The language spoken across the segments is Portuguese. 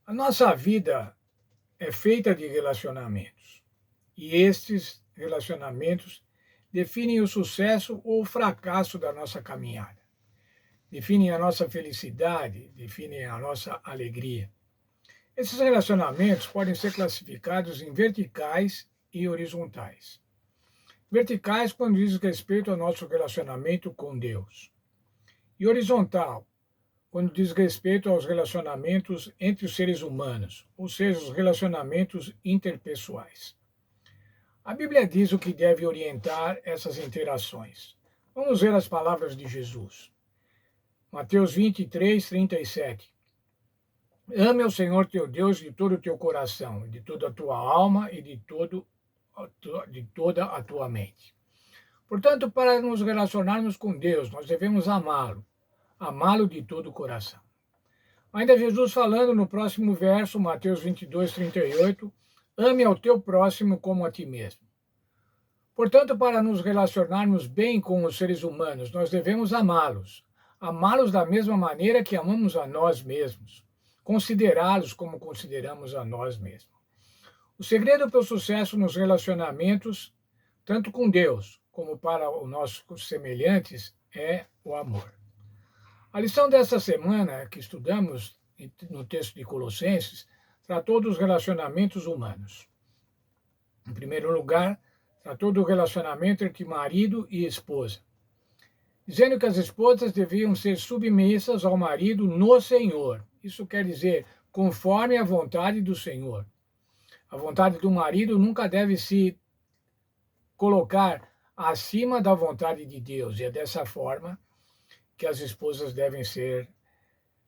A nossa vida é feita de relacionamentos. E estes relacionamentos definem o sucesso ou o fracasso da nossa caminhada. Definem a nossa felicidade, definem a nossa alegria. Esses relacionamentos podem ser classificados em verticais e horizontais. Verticais quando diz respeito ao nosso relacionamento com Deus. E horizontal quando diz respeito aos relacionamentos entre os seres humanos, ou seja, os relacionamentos interpessoais. A Bíblia diz o que deve orientar essas interações. Vamos ver as palavras de Jesus. Mateus 23, 37. Ame ao Senhor teu Deus de todo o teu coração, de toda a tua alma e de toda a tua mente. Portanto, para nos relacionarmos com Deus, nós devemos amá-lo de todo o coração. Ainda Jesus falando no próximo verso, Mateus 22, 38, ame ao teu próximo como a ti mesmo. Portanto, para nos relacionarmos bem com os seres humanos, nós devemos amá-los da mesma maneira que amamos a nós mesmos, considerá-los como consideramos a nós mesmos. O segredo para o sucesso nos relacionamentos, tanto com Deus como para os nossos semelhantes, é o amor. A lição dessa semana que estudamos no texto de Colossenses tratou dos relacionamentos humanos. Em primeiro lugar, tratou do relacionamento entre marido e esposa, dizendo que as esposas deviam ser submissas ao marido no Senhor. Isso quer dizer, conforme a vontade do Senhor. A vontade do marido nunca deve se colocar acima da vontade de Deus, e é dessa forma que as esposas devem ser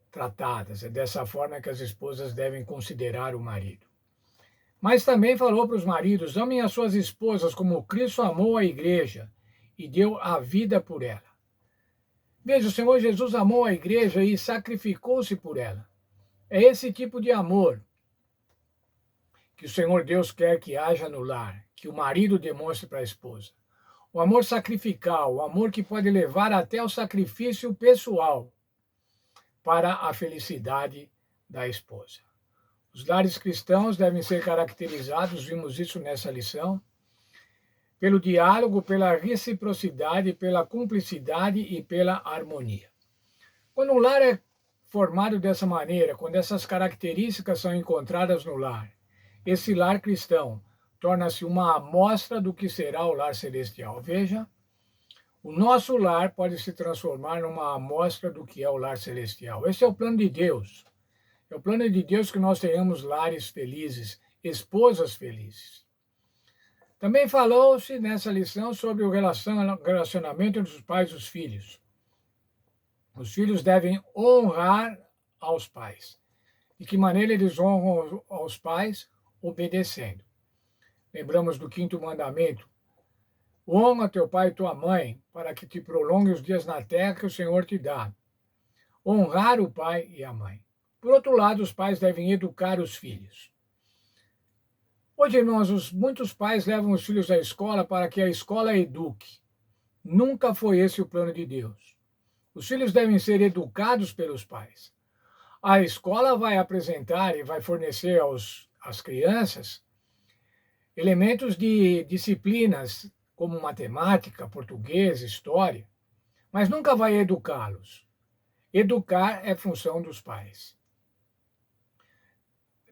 tratadas, é dessa forma que as esposas devem considerar o marido. Mas também falou para os maridos: amem as suas esposas como Cristo amou a igreja e deu a vida por ela. Veja, o Senhor Jesus amou a igreja e sacrificou-se por ela. É esse tipo de amor que o Senhor Deus quer que haja no lar, que o marido demonstre para a esposa. O amor sacrificial, o amor que pode levar até o sacrifício pessoal para a felicidade da esposa. Os lares cristãos devem ser caracterizados, vimos isso nessa lição, pelo diálogo, pela reciprocidade, pela cumplicidade e pela harmonia. Quando um lar é formado dessa maneira, quando essas características são encontradas no lar, esse lar cristão torna-se uma amostra do que será o lar celestial. Veja, o nosso lar pode se transformar numa amostra do que é o lar celestial. Esse é o plano de Deus. É o plano de Deus que nós tenhamos lares felizes, esposas felizes. Também falou-se nessa lição sobre o relacionamento entre os pais e os filhos. Os filhos devem honrar aos pais. De que maneira eles honram aos pais? Obedecendo. Lembramos do 5º mandamento: honra teu pai e tua mãe, para que te prolongue os dias na terra que o Senhor te dá. Honrar o pai e a mãe. Por outro lado, os pais devem educar os filhos. Hoje, irmãos, muitos pais levam os filhos à escola para que a escola eduque. Nunca foi esse o plano de Deus. Os filhos devem ser educados pelos pais. A escola vai apresentar e vai fornecer às crianças elementos de disciplinas como matemática, português, história, mas nunca vai educá-los. Educar é função dos pais.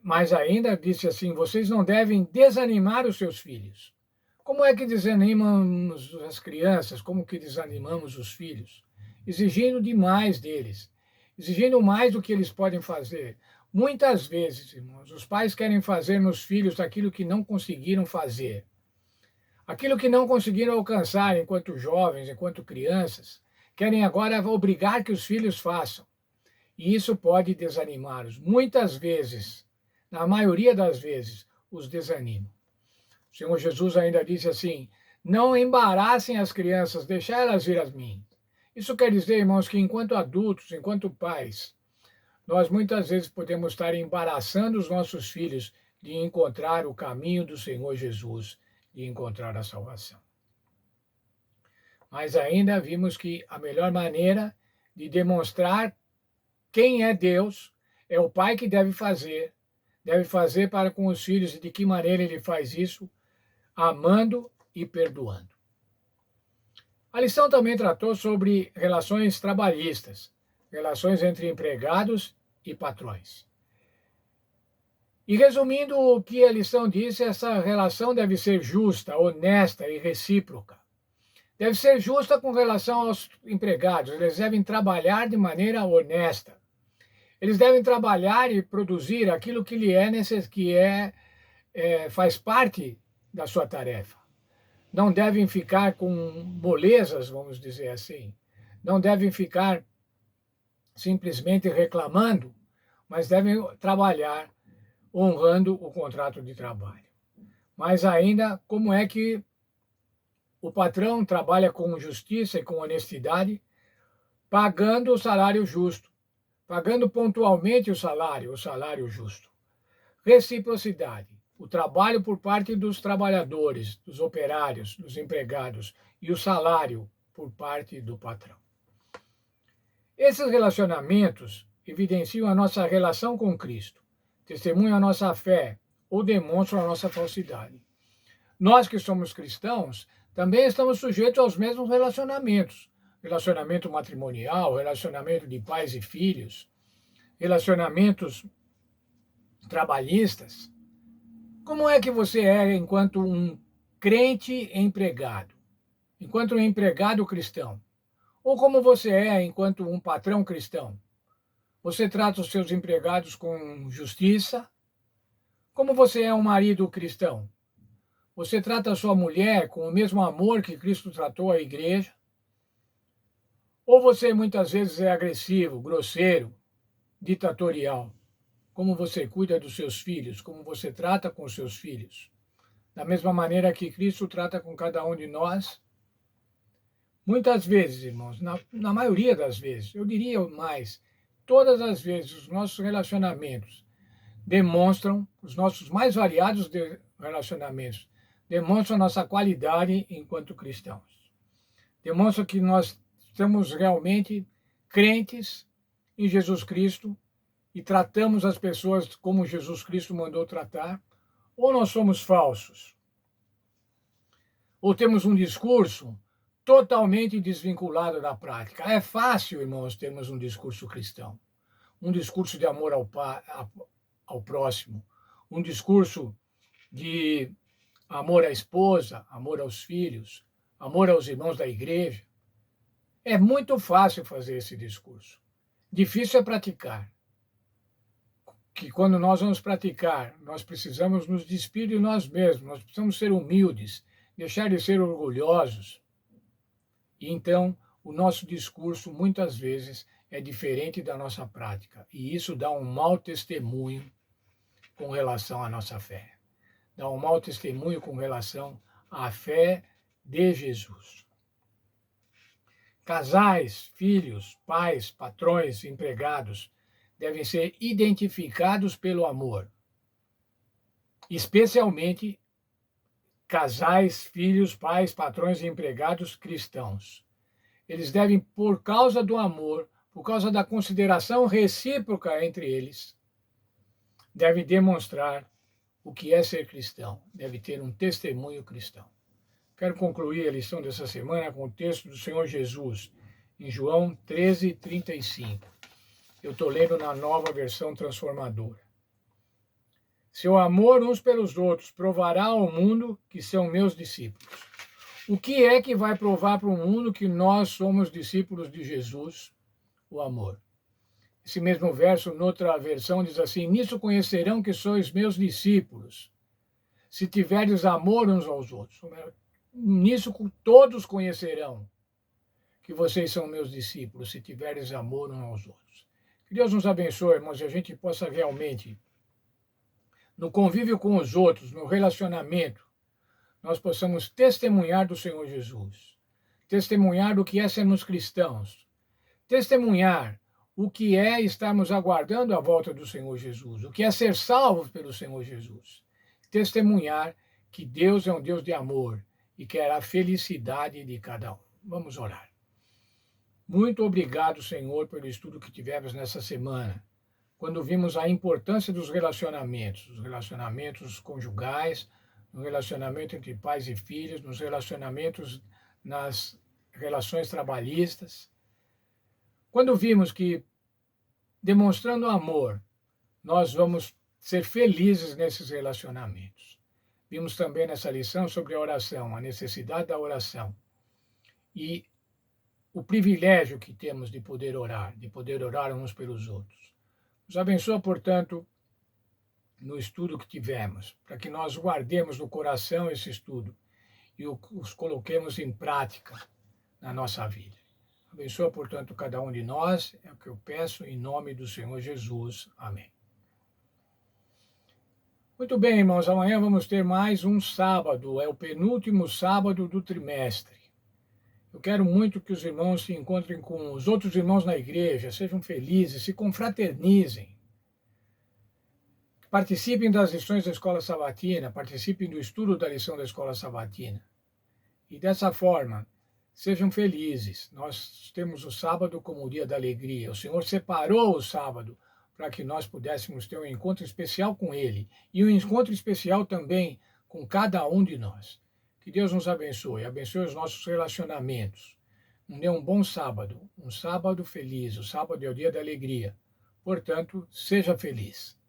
Mas ainda disse assim: vocês não devem desanimar os seus filhos. Como é que desanimamos as crianças? Como que desanimamos os filhos? Exigindo demais deles, exigindo mais do que eles podem fazer. Muitas vezes, irmãos, os pais querem fazer nos filhos aquilo que não conseguiram fazer. Aquilo que não conseguiram alcançar enquanto jovens, enquanto crianças, querem agora obrigar que os filhos façam. E isso pode desanimá-los. Muitas vezes, na maioria das vezes, os desanima. O Senhor Jesus ainda disse assim: não embaraçem as crianças, deixai elas vir a mim. Isso quer dizer, irmãos, que enquanto adultos, enquanto pais, nós muitas vezes podemos estar embaraçando os nossos filhos de encontrar o caminho do Senhor Jesus, de encontrar a salvação. Mas ainda vimos que a melhor maneira de demonstrar quem é Deus é o pai que deve fazer deve fazer para com os filhos e de que maneira ele faz isso? Amando e perdoando. A lição também tratou sobre relações trabalhistas, relações entre empregados e patrões. E resumindo o que a lição disse, essa relação deve ser justa, honesta e recíproca. Deve ser justa com relação aos empregados, eles devem trabalhar de maneira honesta. Eles devem trabalhar e produzir aquilo que lhe é necessário, faz parte da sua tarefa. Não devem ficar com molezas, vamos dizer assim. Não devem ficar simplesmente reclamando, mas devem trabalhar honrando o contrato de trabalho. Mas ainda, como é que o patrão trabalha com justiça e com honestidade, pagando o salário justo, pagando pontualmente o salário justo. Reciprocidade, o trabalho por parte dos trabalhadores, dos operários, dos empregados e o salário por parte do patrão. Esses relacionamentos evidenciam a nossa relação com Cristo, testemunham a nossa fé ou demonstram a nossa falsidade. Nós que somos cristãos também estamos sujeitos aos mesmos relacionamentos. Relacionamento matrimonial, relacionamento de pais e filhos, relacionamentos trabalhistas. Como é que você é enquanto um crente empregado? Enquanto um empregado cristão? Ou como você é enquanto um patrão cristão? Você trata os seus empregados com justiça? Como você é um marido cristão? Você trata a sua mulher com o mesmo amor que Cristo tratou a igreja? Ou você muitas vezes é agressivo, grosseiro, ditatorial? Como você cuida dos seus filhos? Como você trata com os seus filhos? Da mesma maneira que Cristo trata com cada um de nós? Muitas vezes, irmãos, na maioria das vezes, eu diria mais, todas as vezes, os nossos relacionamentos demonstram, os nossos mais variados relacionamentos, demonstram nossa qualidade enquanto cristãos. Demonstram que nós estamos realmente crentes em Jesus Cristo e tratamos as pessoas como Jesus Cristo mandou tratar, ou nós somos falsos, ou temos um discurso totalmente desvinculado da prática. É fácil, irmãos, termos um discurso cristão, um discurso de amor ao próximo, um discurso de amor à esposa, amor aos filhos, amor aos irmãos da igreja. É muito fácil fazer esse discurso. Difícil é praticar. Que quando nós vamos praticar, nós precisamos nos despir de nós mesmos, nós precisamos ser humildes, deixar de ser orgulhosos. E então, o nosso discurso, muitas vezes, é diferente da nossa prática. E isso dá um mau testemunho com relação à nossa fé. Dá um mau testemunho com relação à fé de Jesus. Casais, filhos, pais, patrões, empregados devem ser identificados pelo amor. Especialmente casais, filhos, pais, patrões e empregados cristãos. Eles devem, por causa do amor, por causa da consideração recíproca entre eles, devem demonstrar o que é ser cristão, deve ter um testemunho cristão. Quero concluir a lição dessa semana com o texto do Senhor Jesus, em João 13:35. Eu estou lendo na Nova Versão Transformadora. Seu amor uns pelos outros provará ao mundo que são meus discípulos. O que é que vai provar para o mundo que nós somos discípulos de Jesus? O amor. Esse mesmo verso, noutra versão, diz assim: nisso conhecerão que sois meus discípulos, se tiverdes amor uns aos outros. Nisso todos conhecerão que vocês são meus discípulos, se tiverdes amor uns aos outros. Que Deus nos abençoe, irmãos, e a gente possa realmente, no convívio com os outros, no relacionamento, nós possamos testemunhar do Senhor Jesus, testemunhar do que é sermos cristãos, testemunhar o que é estarmos aguardando a volta do Senhor Jesus, o que é ser salvos pelo Senhor Jesus, testemunhar que Deus é um Deus de amor e quer a felicidade de cada um. Vamos orar. Muito obrigado, Senhor, pelo estudo que tivemos nessa semana. quando vimos a importância dos relacionamentos, os relacionamentos conjugais, no relacionamento entre pais e filhos, nos relacionamentos nas relações trabalhistas. Quando vimos que, demonstrando amor, nós vamos ser felizes nesses relacionamentos. Vimos também nessa lição sobre a oração, a necessidade da oração e o privilégio que temos de poder orar uns pelos outros. Nos abençoa, portanto, no estudo que tivemos, para que nós guardemos no coração esse estudo e os coloquemos em prática na nossa vida. Abençoa, portanto, cada um de nós, é o que eu peço em nome do Senhor Jesus. Amém. Muito bem, irmãos, amanhã vamos ter mais um sábado, é o penúltimo sábado do trimestre. Eu quero muito que os irmãos se encontrem com os outros irmãos na igreja, sejam felizes, se confraternizem. Participem das lições da Escola Sabatina, participem do estudo da lição da Escola Sabatina. E dessa forma, sejam felizes. Nós temos o sábado como o dia da alegria. O Senhor separou o sábado para que nós pudéssemos ter um encontro especial com Ele e um encontro especial também com cada um de nós. Que Deus nos abençoe os nossos relacionamentos. Dê um bom sábado, um sábado feliz. O sábado é o dia da alegria. Portanto, seja feliz.